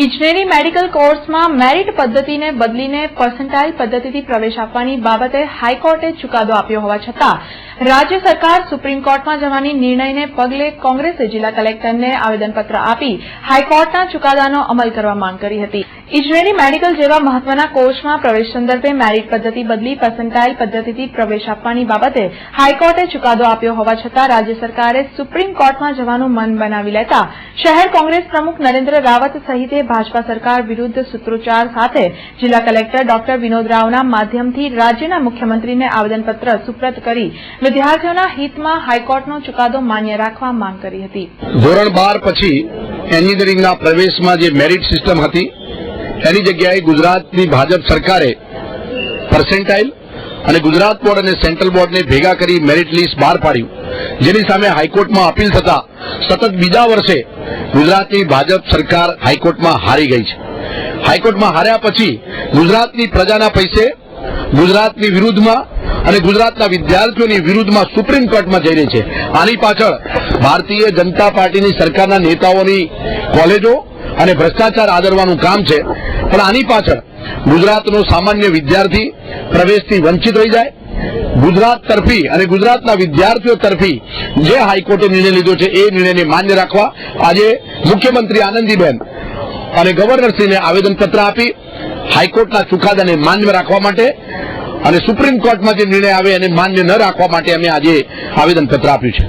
ઇજનેરી મેડિકલ કોર્સમાં મેરિટ પદ્ધતિને બદલીને પર્સન્ટાઇલ પદ્ધતિથી પ્રવેશ આપવાની બાબતે હાઈકોર્ટે ચુકાદો આપ્યો હોવા છતાં રાજ્ય સરકાર સુપ્રીમ કોર્ટમાં જવાની નિર્ણયને પગલે કોંગ્રેસે જિલ્લા કલેક્ટરને આવેદનપત્ર આપી હાઈકોર્ટના ચુકાદાનો અમલ કરવા માંગ કરી હતી। ઇજનેરી મેડિકલ જેવા મહત્વના કોર્સમાં પ્રવેશ સંદર્ભે મેરિટ પદ્ધતિ બદલી પર્સન્ટાઇલ પદ્ધતિથી પ્રવેશ આપવાની બાબતે હાઈકોર્ટે ચુકાદો આપ્યો હોવા છતાં રાજ્ય સરકારે સુપ્રીમ કોર્ટમાં જવાનું મન બનાવી લેતા શહેર કોંગ્રેસ પ્રમુખ નરેન્દ્ર રાવત સહિતે ભાજપા સરકાર વિરુદ્ધ સૂત્રોચ્ચાર સાથે જિલ્લા કલેક્ટર ડોક્ટર વિનોદ રાવના માધ્યમથી રાજ્યના મુખ્યમંત્રીને આવેદનપત્ર સુપ્રત કરી વિદ્યાર્થીઓના હિતમાં હાઈકોર્ટનો ચુકાદો માન્ય રાખવા માંગ કરી હતી। ધોરણ 12 પછી એન્જિનિયરિંગના પ્રવેશમાં જે મેરિટ સિસ્ટમ હતી એની જગ્યાએ ગુજરાતની ભાજપ સરકારે પર્સન્ટાઇલ અને ગુજરાત બોર્ડ અને સેન્ટ્રલ બોર્ડને ભેગા કરી મેરિટ લિસ્ટ બહાર પાડ્યું, જેની સામે હાઈકોર્ટમાં અપીલ થતા સતત બીજા વર્ષે ગુજરાતની ભાજપ સરકાર હાઈકોર્ટમાં હારી ગઈ છે। હાઈકોર્ટમાં હાર્યા પછી ગુજરાતની પ્રજાના પૈસે ગુજરાતની વિરુદ્ધમાં અને ગુજરાતના વિદ્યાર્થીઓની વિરુદ્ધમાં સુપ્રીમ કોર્ટમાં જઈ રહી છે। આની પાછળ ભારતીય જનતા પાર્ટીની સરકારના નેતાઓની કોલેજો અને ભ્રષ્ટાચાર આદરવાનું કામ છે, પણ આની પાછળ ગુજરાતનો સામાન્ય વિદ્યાર્થી પ્રવેશથી વંચિત રહી જાય। ગુજરાત તરફી અને ગુજરાતના વિદ્યાર્થીઓ તરફી જે હાઈકોર્ટે નિર્ણય લીધો છે એ નિર્ણયને માન્ય રાખવા આજે મુખ્યમંત્રી આનંદીબેન અને ગવર્નરશ્રીને આવેદનપત્ર આપી હાઈકોર્ટના ચુકાદાને માન્ય રાખવા માટે અને સુપ્રીમ કોર્ટમાં જે નિર્ણય આવે એને માન્ય ન રાખવા માટે અમે આજે આવેદનપત્ર આપ્યું છે।